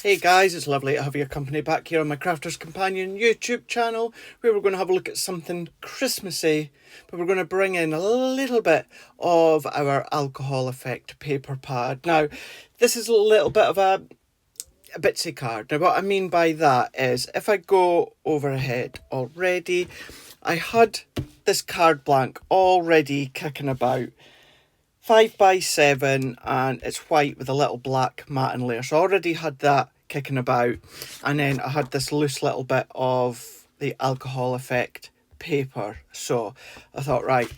Hey guys, it's lovely to have your company back here on my Crafter's Companion YouTube channel, where we're going to have a look at something Christmassy, but we're going to bring in a little bit of our alcohol effect paper pad. Now, this is a little bit of a bitsy card. Now, what I mean by that is, if I go over ahead already, I had this card blank already kicking about. 5x7, and it's white with a little black matting layer. So I already had that kicking about, and then I had this loose little bit of the alcohol effect paper. So I thought, right,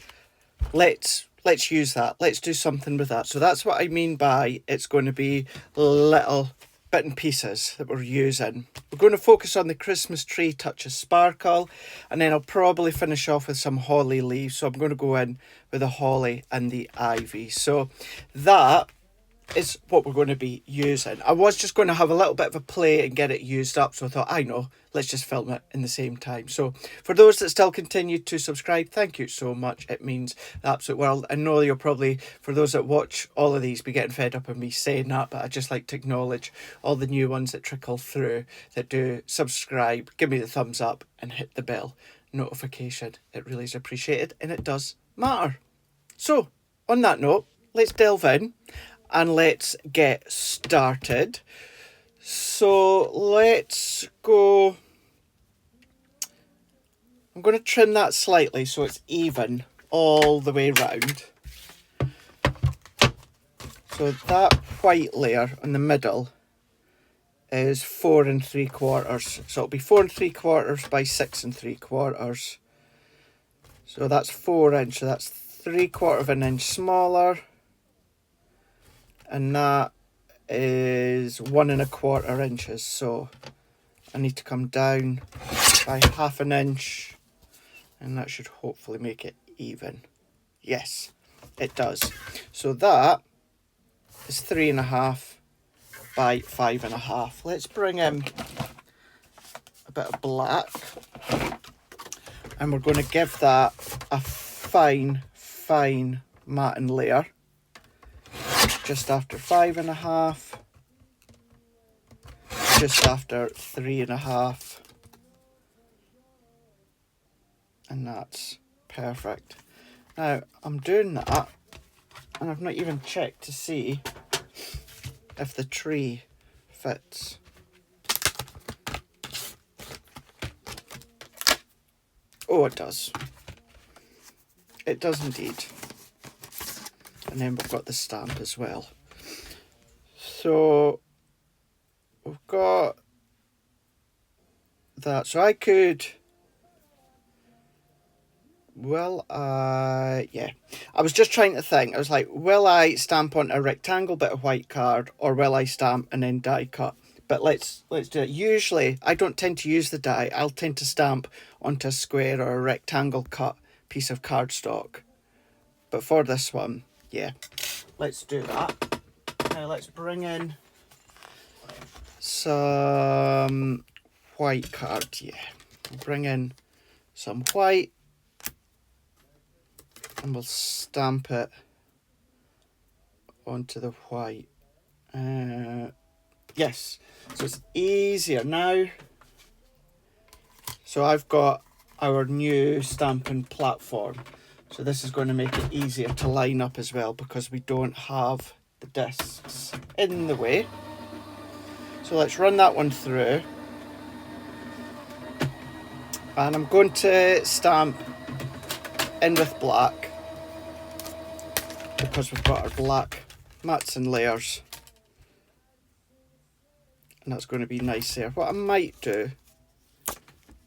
let's use that. Let's do something with that. So that's what I mean by it's going to be little bit and pieces that we're using. We're going to focus on the Christmas tree touch of sparkle, and then I'll probably finish off with some holly leaves. So I'm going to go in with the holly and the ivy. So that is what we're going to be using. I was just going to have a little bit of a play and get it used up, so I thought, I know, let's just film it in the same time. So for those that still continue to subscribe, thank you so much. It means the absolute world. I know you'll probably, for those that watch all of these, be getting fed up of me saying that, but I just like to acknowledge all the new ones that trickle through that do subscribe, give me the thumbs up and hit the bell notification. It really is appreciated, and it does matter. So on that note, let's delve in and let's get started. So let's go. I'm going to trim that slightly so it's even all the way round. So that white layer in the middle is 4 3/4. So it'll be 4 3/4 by 6 3/4. So that's 4 inch. So that's 3/4 of an inch smaller. And that is 1 1/4 inches. So I need to come down by 1/2 inch, and that should hopefully make it even. Yes, it does. So that is 3.5 by 5.5. Let's bring in a bit of black, and we're going to give that a fine matting layer. Just after 5.5, just after 3.5, and that's perfect. Now I'm doing that, and I've not even checked to see if the tree fits. Oh, it does. It does indeed. And then we've got the stamp as well. So we've got that. So I could, yeah. I was just trying to think. I was like, will I stamp on a rectangle bit of white card, or will I stamp and then die cut? But let's do it. Usually I don't tend to use the die. I'll tend to stamp onto a square or a rectangle cut piece of cardstock. But for this one, yeah, let's do that. Now let's bring in some white card. Yeah, we'll bring in some white, and we'll stamp it onto the white. Yes, so it's easier now. So I've got our new stamping platform. So this is going to make it easier to line up as well, because we don't have the discs in the way. So let's run that one through. And I'm going to stamp in with black, because we've got our black mats and layers. And that's going to be nice there. What I might do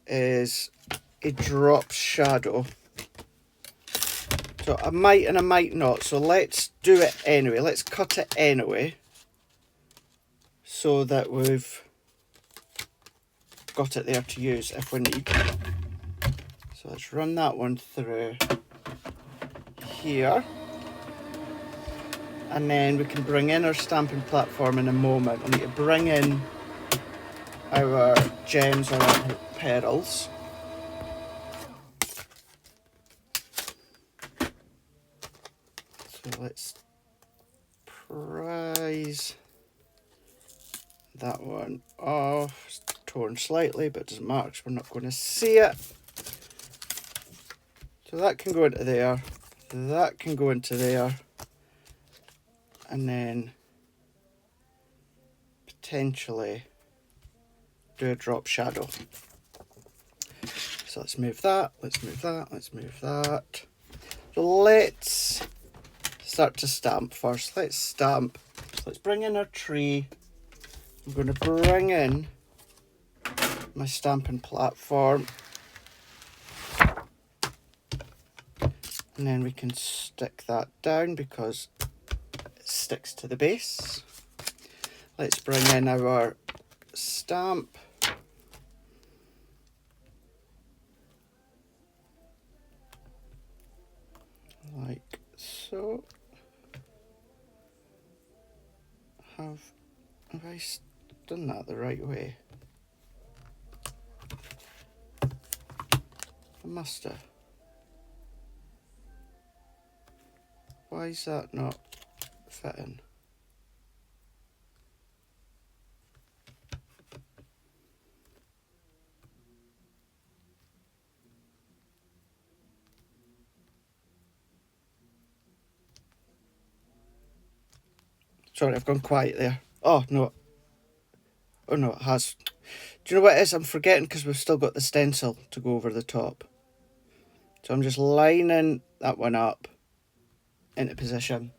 is a drop shadow. So I might and I might not. So let's do it anyway. Let's cut it anyway, so that we've got it there to use if we need. So let's run that one through here. And then we can bring in our stamping platform in a moment. We need to bring in our gems or our petals. So let's prise that one off. It's torn slightly, but it doesn't matter because we're not going to see it. So that can go into there, that can go into there, and then potentially do a drop shadow. So let's move that, let's move that, let's move that. So let's start to stamp first. Let's stamp. So let's bring in our tree. I'm going to bring in my stamping platform. And then we can stick that down because it sticks to the base. Let's bring in our stamp. Like so. Have I done that the right way? I must have. Why is that not fitting? Sorry, I've gone quiet there. Oh no. Oh no, it has. Do you know what it is? I'm forgetting because we've still got the stencil to go over the top. So I'm just lining that one up into position.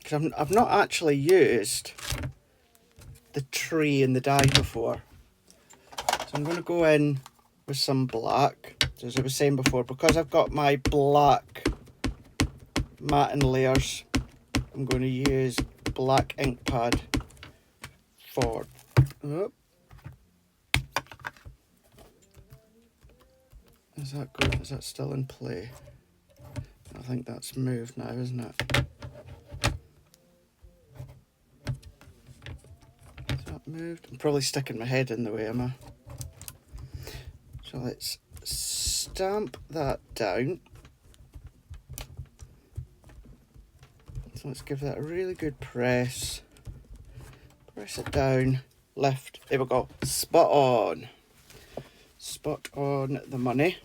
Because I've not actually used the tree and the die before. So I'm going to go in with some black. So as I was saying before, because I've got my black matting layers, I'm going to use black ink pad for... Oh. Is that good? Is that still in play? I think that's moved now, isn't it? Is that moved? I'm probably sticking my head in the way, am I? So let's stamp that down. So let's give that a really good press. Press it down, lift, there we go, spot on. Spot on the money.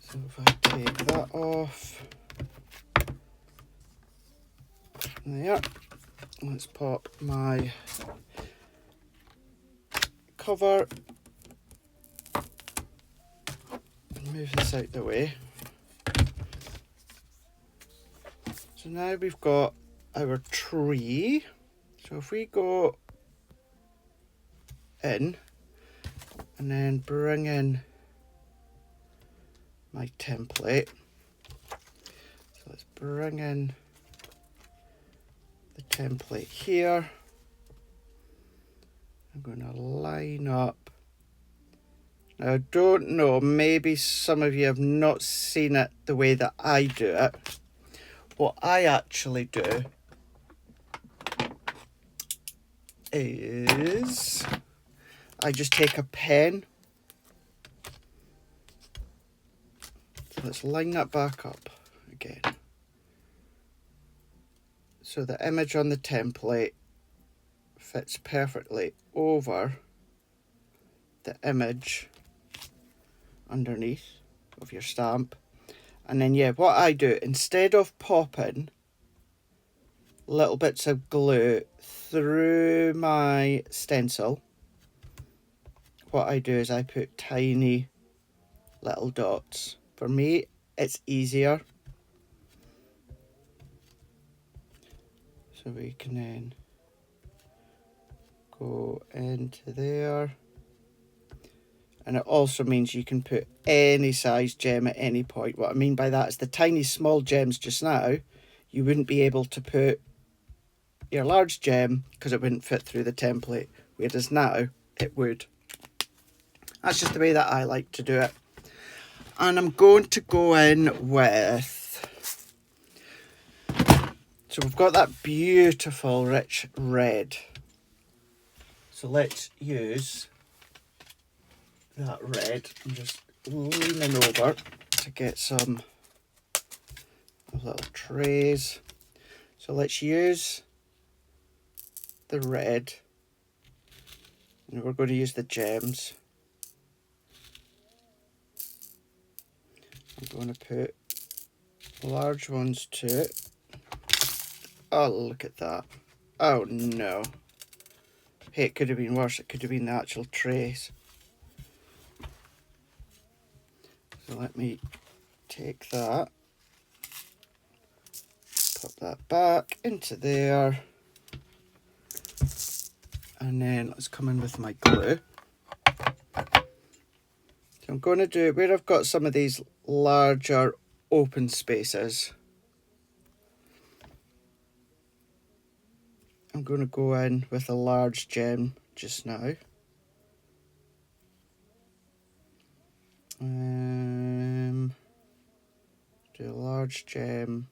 So if I take that off, there, let's pop my cover and move this out the way. So now we've got our tree. So if we go in and then bring in my template. So let's bring in the template here. I'm going to line up. Now I don't know, maybe some of you have not seen it the way that I do it. What I actually do is I just take a pen. So let's line that back up again. So the image on the template fits perfectly over the image underneath of your stamp. And then yeah, what I do, instead of popping little bits of glue through my stencil, what I do is I put tiny little dots. For me, it's easier. So we can then go into there. And it also means you can put any size gem at any point. What I mean by that is the tiny small gems just now, you wouldn't be able to put your large gem because it wouldn't fit through the template. Whereas now, it would. That's just the way that I like to do it. And I'm going to go in with... So we've got that beautiful rich red. So let's use that red. I'm just leaning over to get some little trays. So let's use the red, and we're going to use the gems. I'm going to put large ones to it. Oh, look at that. Oh no. Hey, it could have been worse. It could have been the actual trace. So let me take that, put that back into there, and then let's come in with my glue. So I'm going to do, where I've got some of these larger open spaces, I'm going to go in with a large gem just now. Do a large gem,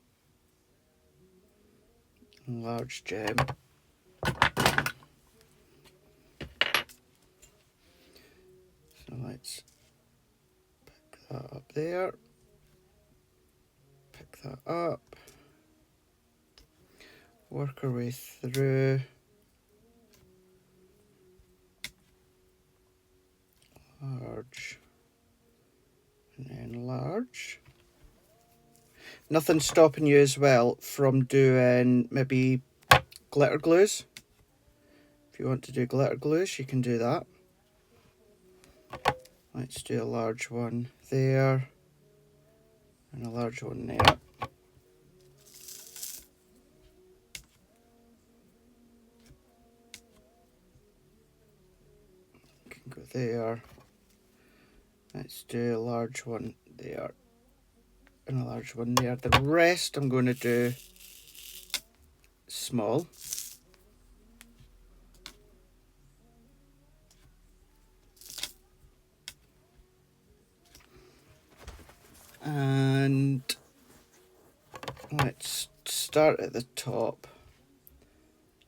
and large gem. So let's pick that up there, pick that up, work our way through. Large, and then large. Nothing stopping you as well from doing maybe glitter glues. If you want to do glitter glues, you can do that. Let's do a large one there, and a large one there. Can go there. Let's do a large one there, and a large one there. The rest I'm going to do small. And let's start at the top.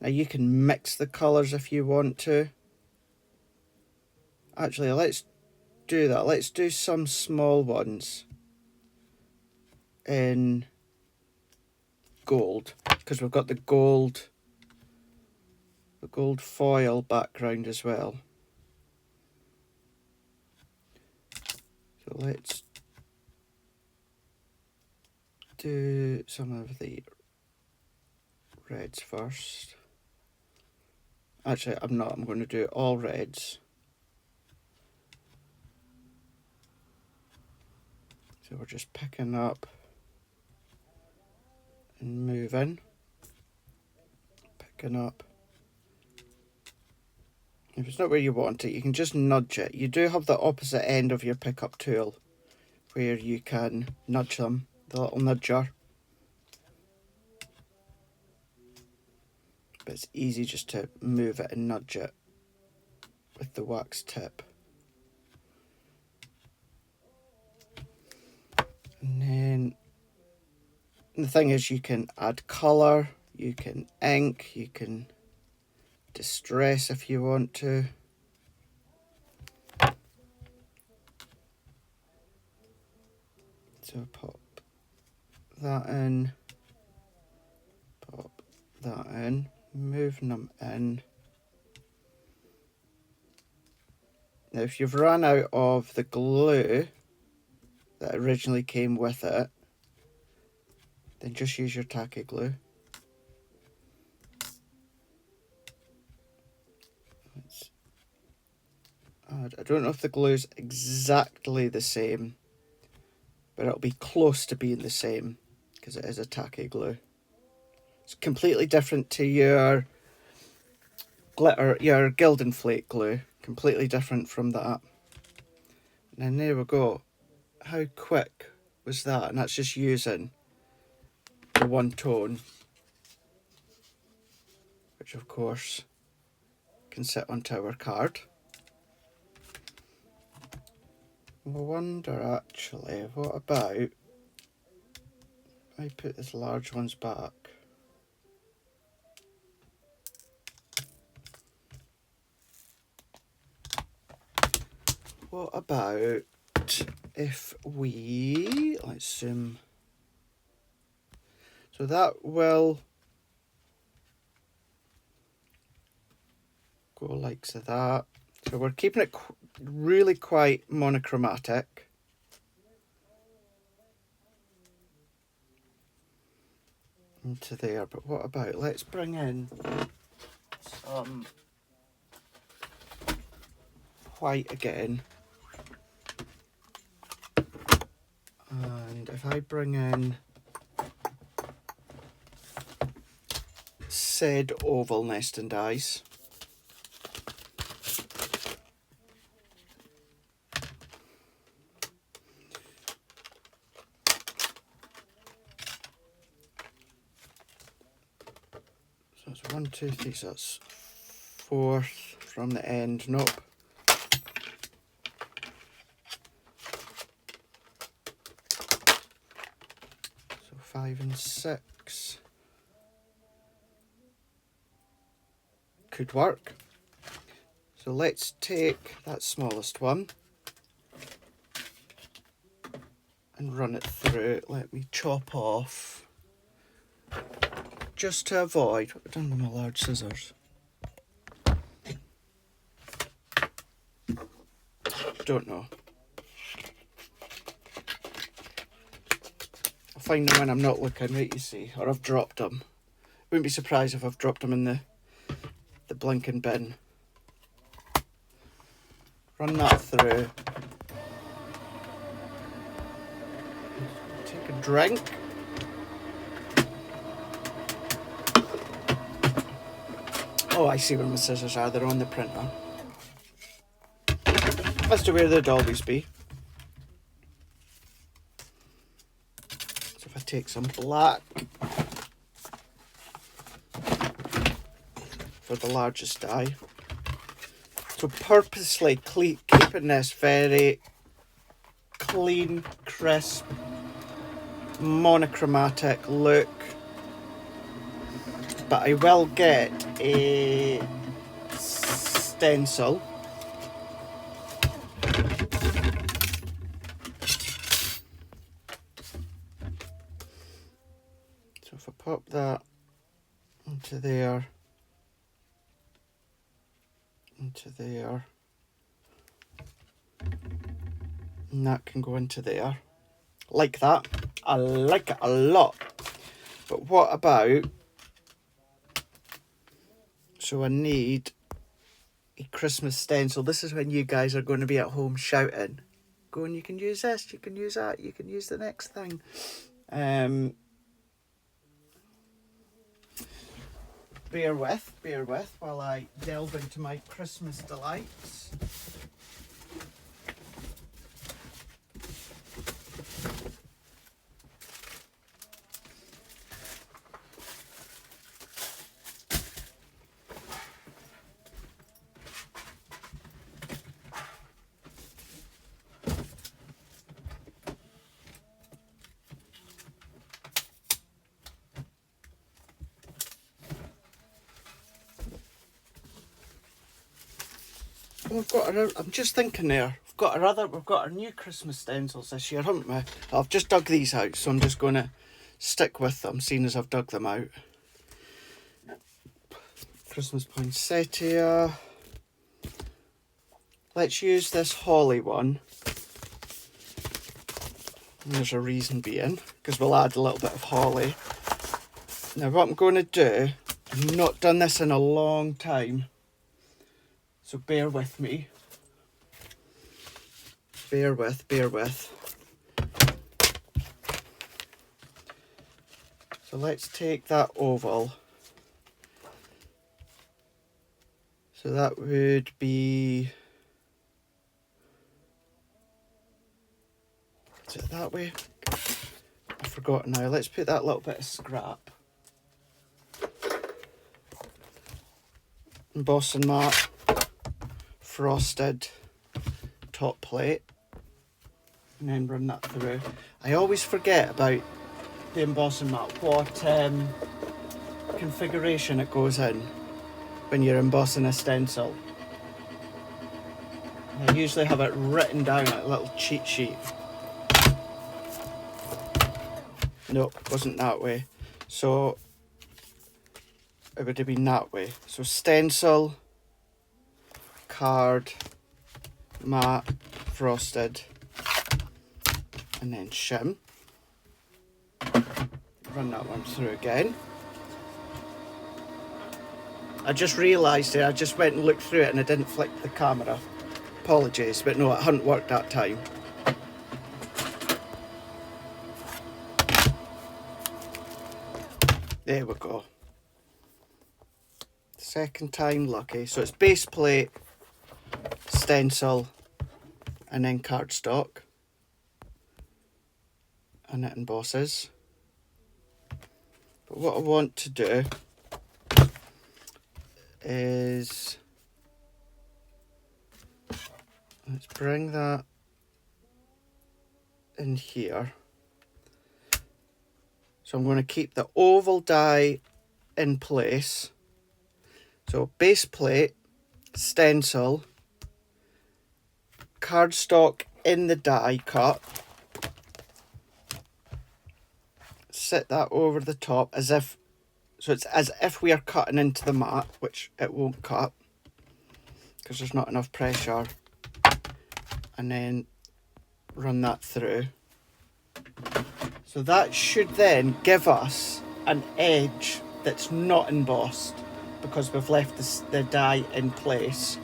Now you can mix the colours if you want to. Actually, let's do that. Let's do some small ones in gold, because we've got the gold foil background as well. So let's do some of the reds first. Actually, I'm not. I'm going to do all reds. So we're just picking up and moving. Picking up. If it's not where you want it, you can just nudge it. You do have the opposite end of your pickup tool where you can nudge them, the little nudger. But it's easy just to move it and nudge it with the wax tip. And then the thing is, you can add colour, you can ink, you can distress if you want to. So pop that in, pop that in, moving them in. Now if you've run out of the glue that originally came with it, then just use your tacky glue. Let's add, I don't know if the glue's exactly the same, but it'll be close to being the same because it is a tacky glue. It's completely different to your glitter, your Gildan Flake glue. Completely different from that. And then there we go. How quick was that? And that's just using the one tone, which of course can sit onto our card. I wonder actually, what about I put these large ones back? What about if we, let's zoom, so that will go like so that. So we're keeping it really quite monochromatic. Into there, but what about, let's bring in some white again. And if I bring in said oval nesting dies. So it's 1, 2, 3, so that's 4th from the end, nope. So 5 and 6 could work. So let's take that smallest one and run it through. Let me chop off, just to avoid, what have I done with my large scissors? Don't know. I'll find them when I'm not looking, right, you see, or I've dropped them. Wouldn't be surprised if I've dropped them in the blinking bin. Run that through. Take a drink. Oh, I see where my scissors are, they're on the printer. That's to where they'd always be. So if I take some black for the largest die. So purposely keeping this very clean, crisp, monochromatic look. But I will get a stencil. So if I pop that into there, into there, and that can go into there, like that. I like it a lot. But what about, so I need a Christmas stencil. This is when you guys are going to be at home shouting, going, you can use this, you can use that, you can use the next thing. Bear with while I delve into my Christmas delights. I'm just thinking there, we've got our new Christmas stencils this year, haven't we? I've just dug these out, so I'm just going to stick with them, seeing as I've dug them out. Christmas poinsettia. Let's use this holly one. And there's a reason being, because we'll add a little bit of holly. Now what I'm going to do, I've not done this in a long time, so bear with me. Bear with. So let's take that oval. So that would be, is it that way? I've forgotten now. Let's put that little bit of scrap. Embossing mat, frosted top plate, and then run that through. I always forget about the embossing mat, what configuration it goes in when you're embossing a stencil. I usually have it written down like a little cheat sheet. Nope, it wasn't that way. So it would have been that way. So stencil, card, matte, frosted, and then shim. Run that one through again. I just realised it, I just went and looked through it and I didn't flick the camera. Apologies, but no, it hadn't worked that time. There we go. Second time lucky. So it's base plate, stencil, and then cardstock. And it embosses. But what I want to do is, let's bring that in here. So I'm going to keep the oval die in place. So base plate, stencil, cardstock in the die cut. Sit that over the top as if, so it's as if we are cutting into the mat, which it won't cut because there's not enough pressure. And then run that through. So that should then give us an edge that's not embossed because we've left the die in place.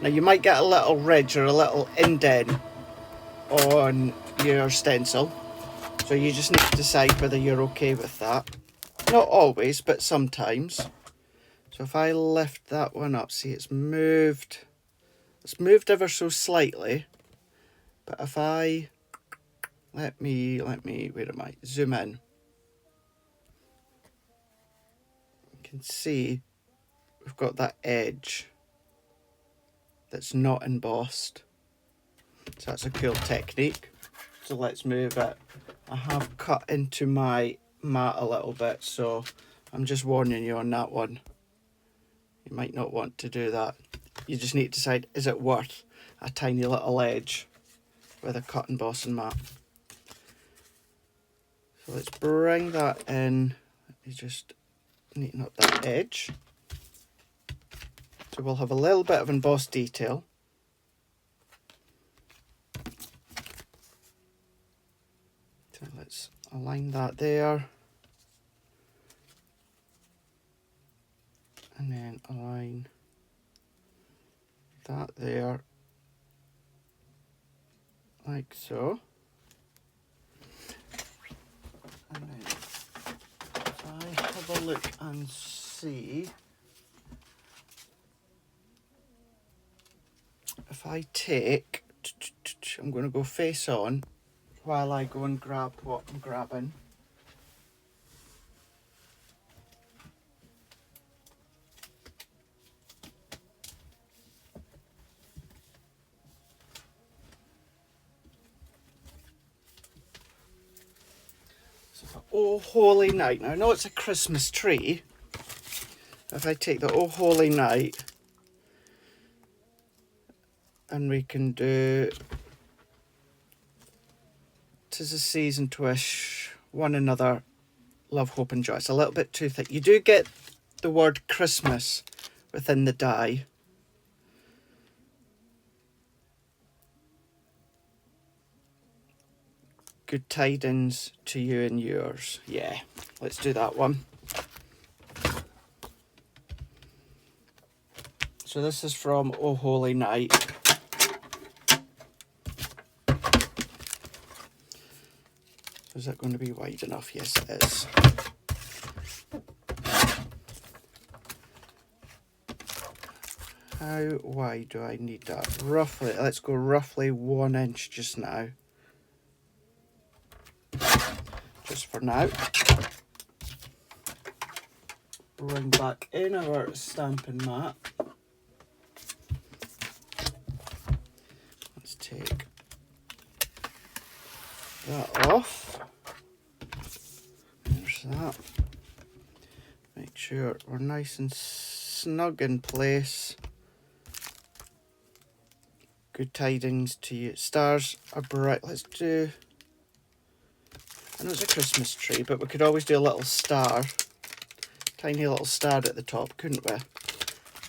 Now you might get a little ridge or a little indent on your stencil, so you just need to decide whether you're okay with that. Not always, but sometimes. So if I lift that one up, see it's moved ever so slightly, but if I let me, where am I? Zoom in. You can see we've got that edge that's not embossed. So that's a cool technique. So let's move it. I have cut into my mat a little bit, so I'm just warning you on that one. You might not want to do that. You just need to decide, is it worth a tiny little edge with a cut embossing mat? So let's bring that in. Let me just neaten up that edge. So we'll have a little bit of embossed detail. So let's align that there. And then align that there. Like so. And then if I have a look and see, if I take, I'm going to go face on while I go and grab what I'm grabbing. Oh Holy Night. Now I know it's a Christmas tree. If I take the Oh Holy Night, and we can do 'Tis a Season to Wish One Another Love, Hope and Joy. It's a little bit too thick. You do get the word Christmas within the die. Good tidings to you and yours. Yeah, let's do that one. So this is from Oh Holy Night. Is that going to be wide enough? Yes, it is. How wide do I need that? Roughly, let's go roughly 1 inch just now. Just for now. Bring back in our stamping mat. Let's take that off. There's that. Make sure we're nice and snug in place. Good tidings to you. Stars are bright. Let's do, I know it's a Christmas tree, but we could always do a little star. Tiny little star at the top, couldn't we?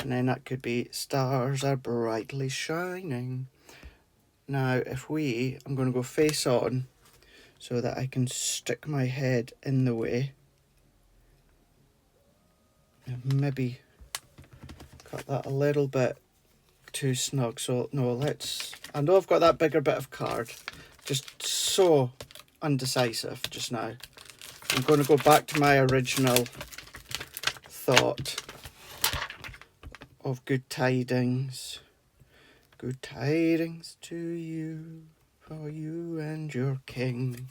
And then that could be stars are brightly shining. Now I'm going to go face on so that I can stick my head in the way. And maybe cut that a little bit too snug. So no, I know I've got that bigger bit of card. Just so undecisive just now. I'm going to go back to my original thought of good tidings. Good tidings to you, for you and your king.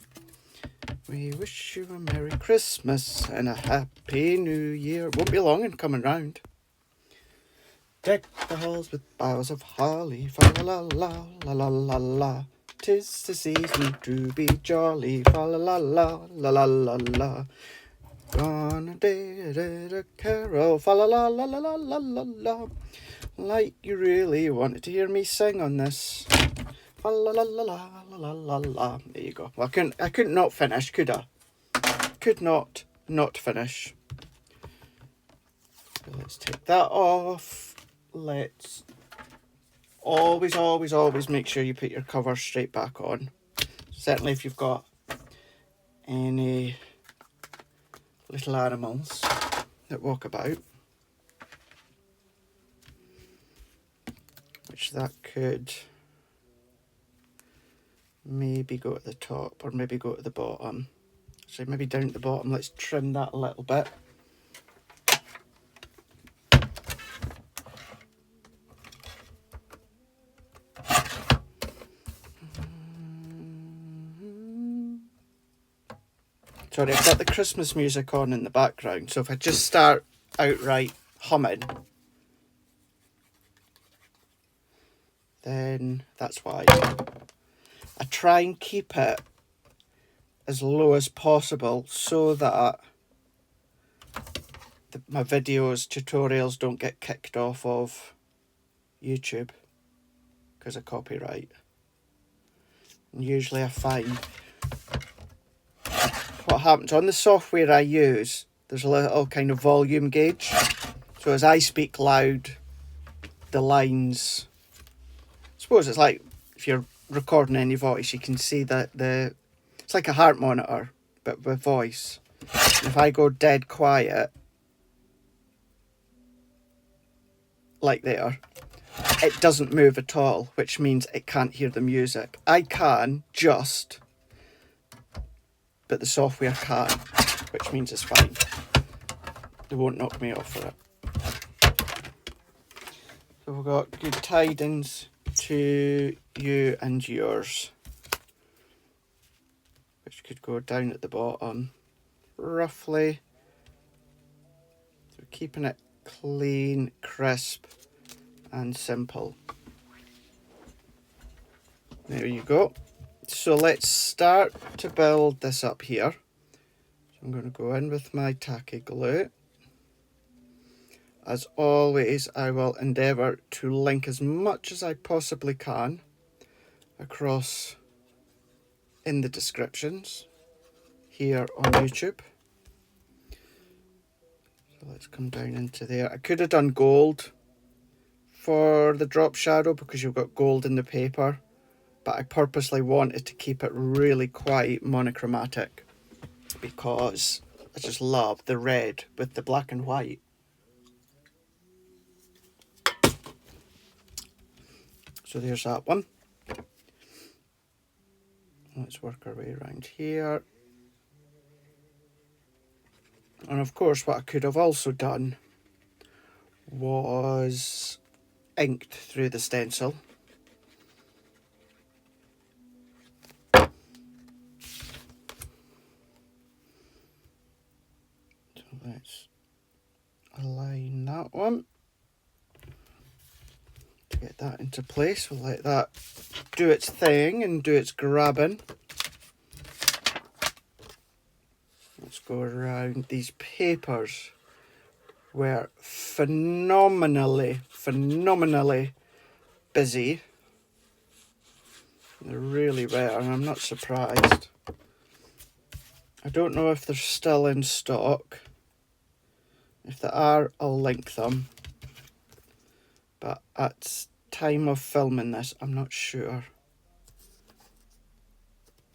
We wish you a Merry Christmas and a Happy New Year. Won't be long in coming round. Deck the halls with boughs of holly, fa la la la la la la. 'Tis the season to be jolly, fa la la la la la la la. Gonna bid a carol, fa la la la la la la la la. Like you really wanted to hear me sing on this. Fa la la la la la la la la. There you go. Well, I couldn't not finish, could I? Could not finish. So let's take that off. Let's always make sure you put your cover straight back on. Certainly if you've got any little animals that walk about, which that could maybe go at the top or maybe go at the bottom. So maybe down at the bottom. Let's trim that a little bit. Sorry, I've got the Christmas music on in the background, so if I just start outright humming, then that's why. I try and keep it as low as possible so that my videos, tutorials don't get kicked off of YouTube because of copyright. And usually I find what happens on the software I use, there's a little kind of volume gauge. So as I speak loud, the lines, I suppose it's like if you're recording any voice, you can see that it's like a heart monitor, but with voice. And if I go dead quiet, like there, it doesn't move at all, which means it can't hear the music. I can just, but the software can't, which means it's fine. They won't knock me off for it. So we've got good tidings to you and yours, which could go down at the bottom, roughly. So keeping it clean, crisp, and simple. There you go. So let's start to build this up here. So I'm going to go in with my tacky glue. As always, I will endeavour to link as much as I possibly can across in the descriptions here on YouTube. So let's come down into there. I could have done gold for the drop shadow because you've got gold in the paper, but I purposely wanted to keep it really quite monochromatic because I just love the red with the black and white. So there's that one. Let's work our way around here. And of course what I could have also done was inked through the stencil. So let's align that one. To get that into place, we'll let that do its thing and do its grabbing. Let's go around. These papers were phenomenally busy. They really were, and I'm not surprised. I don't know if they're still in stock. If they are, I'll link them. but at time of filming this, I'm not sure.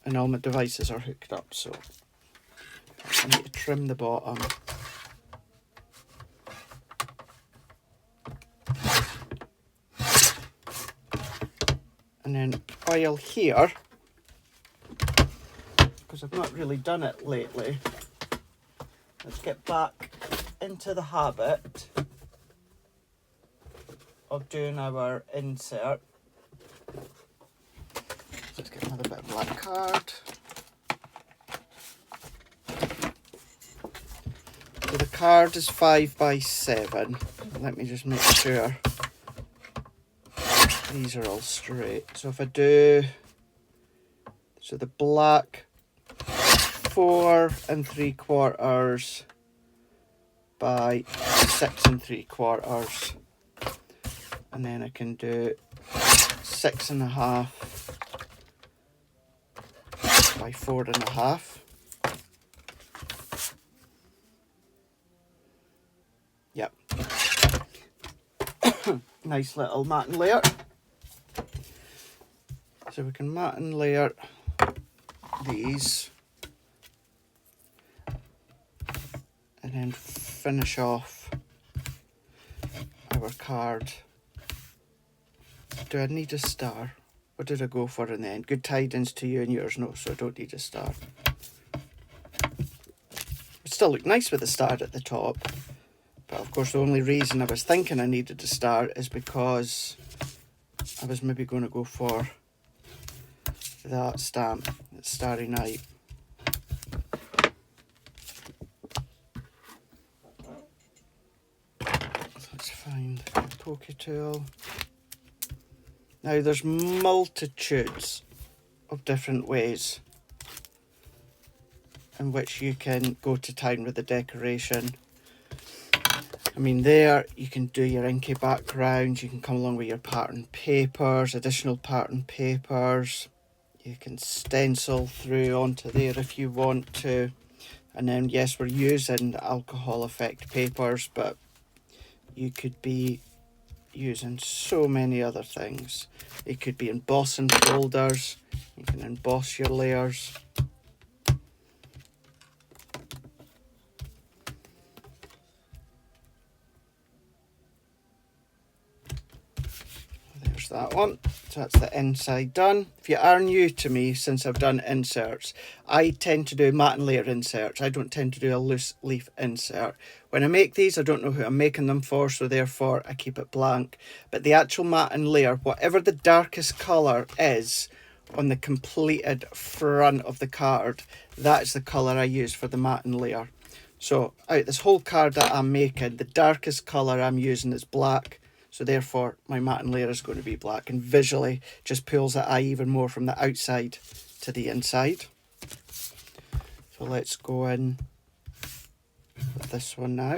And all my devices are hooked up, so I need to trim the bottom. And then while here, because I've not really done it lately, let's get back into the habit of doing our insert. Let's get another bit of black card. So the card is 5 by 7. Let me just make sure these are all straight. So if I do, so the black 4 3/4 by 6 3/4, and then I can do 6 1/2 by 4 1/2. Yep. Nice little mat and layer. So we can mat and layer these and then finish off our card. Do I need a star? What did I go for in the end? Good tidings to you and yours, no, so I don't need a star. It still look nice with the star at the top, but of course the only reason I was thinking I needed a star is because I was maybe going to go for that stamp, Starry Night. Let's find a pokey tool. Now there's multitudes of different ways in which you can go to town with the decoration. I mean, there you can do your inky backgrounds, you can come along with your pattern papers, additional pattern papers. You can stencil through onto there if you want to. And then yes, we're using the alcohol effect papers, but you could be using so many other things. It could be embossing folders, you can emboss your layers. There's that one. So that's the inside done. If you are new to me, since I've done inserts, I tend to do matte and layer inserts. I don't tend to do a loose leaf insert. When I make these, I don't know who I'm making them for, so therefore I keep it blank. But the actual matte and layer, whatever the darkest colour is on the completed front of the card, that's the colour I use for the matte and layer. So out this whole card that I'm making, the darkest colour I'm using is black. So therefore my matte and layer is going to be black, and visually just pulls the eye even more from the outside to the inside. So let's go in with this one now.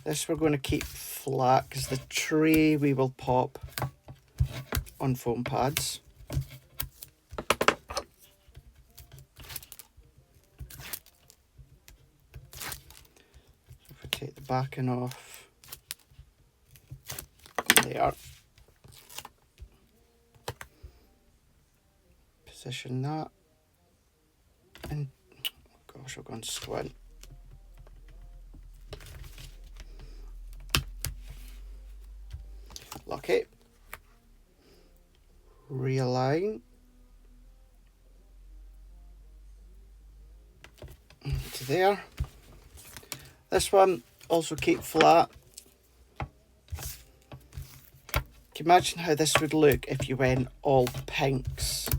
This we're going to keep flat because the tray we will pop on foam pads. So if we take the backing off, there. Position that, and oh gosh, I've gone squint. Lock it. Realign. To there. This one also keep flat. Can you imagine how this would look if you went all pinks?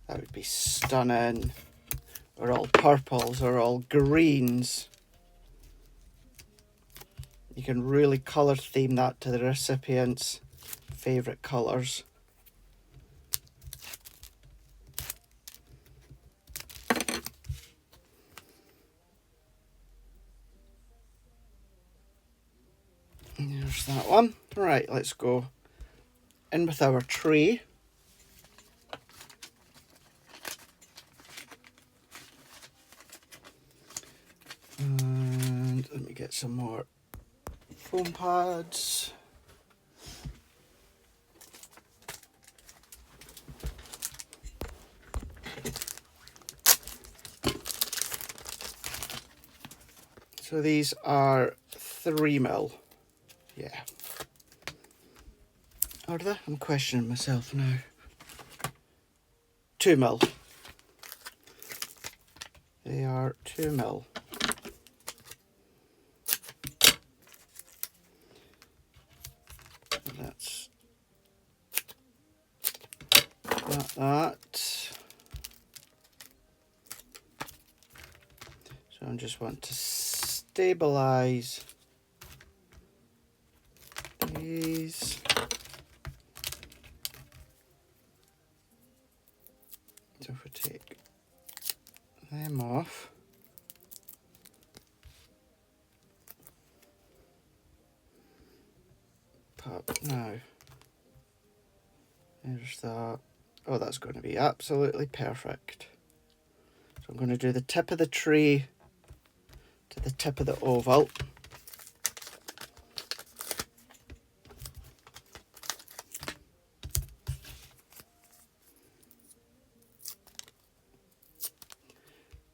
That would be stunning. Or all purples, or all greens. You can really colour theme that to the recipient's favourite colours. There's that one. Right, let's go in with our tray. And let me get some more foam pads. So these are 3mm. Yeah. Are they? I'm questioning myself now. 2mm. They are 2mm. That's that. So I just want to stabilize these. So if we take them off, pop now. There's that. Oh, that's going to be absolutely perfect. So I'm going to do the tip of the tree to the tip of the oval.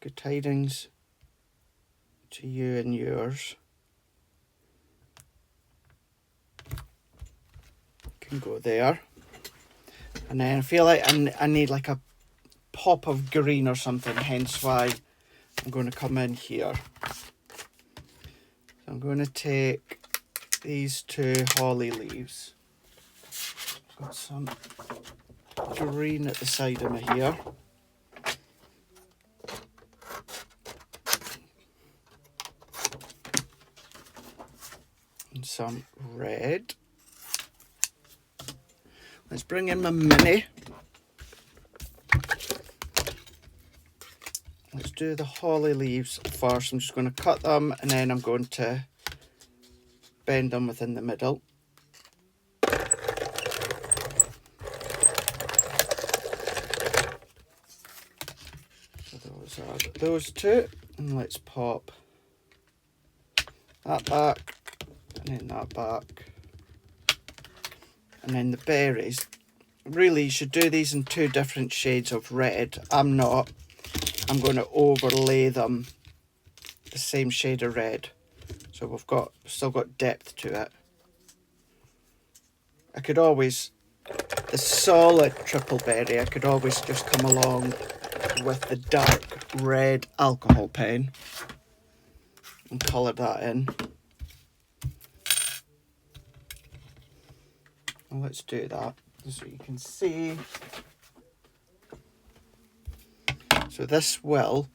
Good tidings to you and yours. Can go there. And then I feel like I need like a pop of green or something, hence why I'm going to come in here. So I'm going to take these 2 holly leaves. Got some green at the side of me here. And some red. Let's bring in my mini. Let's do the holly leaves first. I'm just going to cut them and then I'm going to bend them within the middle. So those are those 2. And let's pop that back and then that back. And then the berries. Really, you should do these in 2 different shades of red. I'm not. I'm going to overlay them the same shade of red. So we've still got depth to it. I could always, the solid triple berry, I could always just come along with the dark red alcohol pen and colour that in. Well, let's do that so you can see. So this will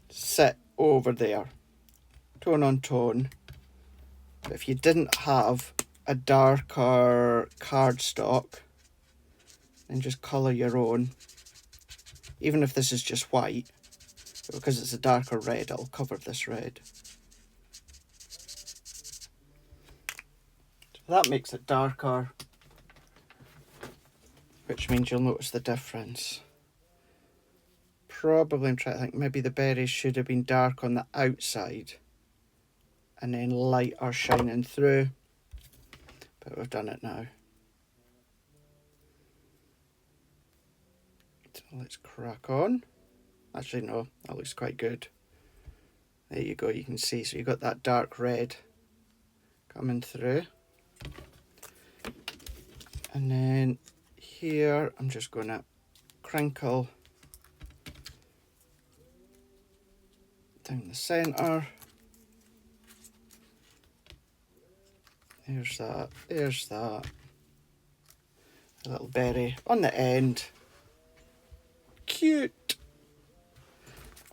sit over there, tone on tone. But if you didn't have a darker cardstock, then just colour your own. Even if this is just white, because it's a darker red, I'll cover this red. So that makes it darker, which means you'll notice the difference. Probably, I'm trying to think, maybe the berries should have been dark on the outside and then lighter shining through, but we've done it now. So let's crack on. Actually no, that looks quite good. There you go, you can see, so you've got that dark red coming through. And then here I'm just going to crinkle down the centre. There's that, there's that. A little berry on the end. Cute.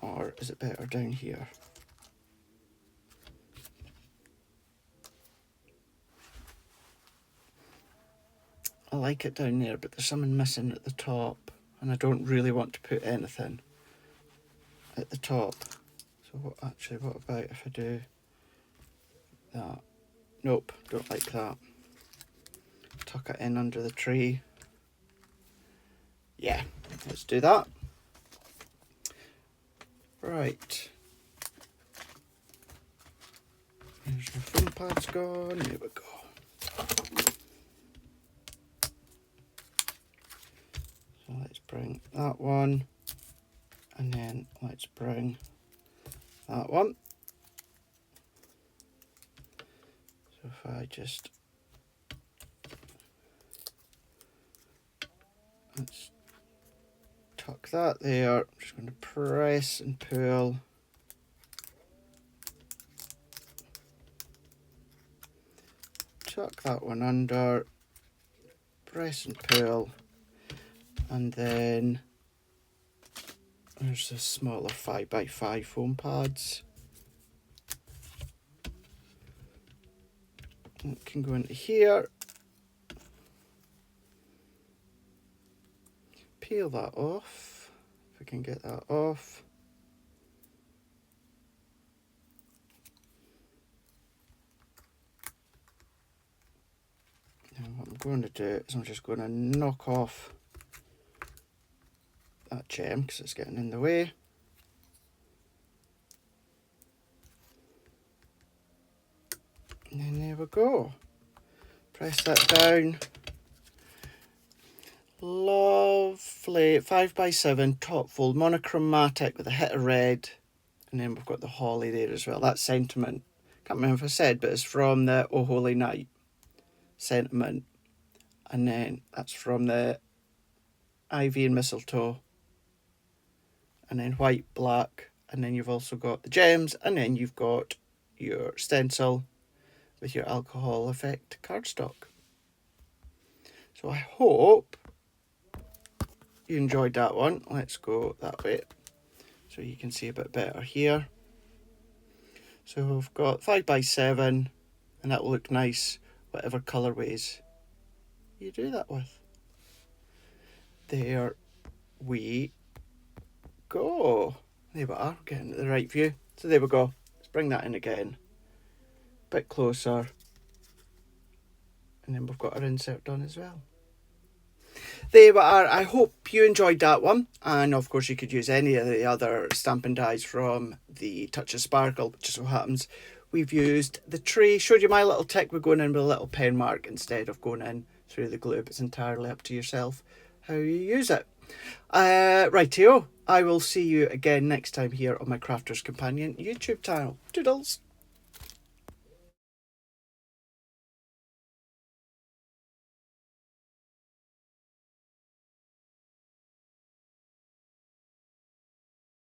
Or is it better down here? I like it down there, but there's something missing at the top, and I don't really want to put anything at the top. So what about if I do that? Nope, don't like that. Tuck it in under the tree. Yeah, let's do that. Right. There's our foam pads gone. There we go. So let's bring that one, and then let's bring that one. So if I just, let's tuck that there. I'm just going to press and pull. Tuck that one under, press and pull, and then there's the smaller 5x5 foam pads. It can go into here. Peel that off, if I can get that off. Now what I'm going to do is I'm just going to knock off that gem because it's getting in the way. And then there we go. Press that down. Lovely 5x7 top fold, monochromatic with a hit of red. And then we've got the holly there as well. That's sentiment. Can't remember if I said, but it's from the Oh Holy Night sentiment. And then that's from the ivy and mistletoe. And then white, black. And then you've also got the gems. And then you've got your stencil with your alcohol effect cardstock. So I hope you enjoyed that one. Let's go that way so you can see a bit better here. So we've got 5x7 and that will look nice whatever colourways you do that with. There we go. There we are, getting the right view. So there we go. Let's bring that in again. Bit closer. And then we've got our insert done as well. There we are. I hope you enjoyed that one. And of course you could use any of the other stamping dies from the Touch of Sparkle. It just so happens we've used the tray. Showed you my little tick. We're going in with a little pen mark instead of going in through the glue. It's entirely up to yourself how you use it. Rightio. I will see you again next time here on my Crafter's Companion YouTube channel. Toodles.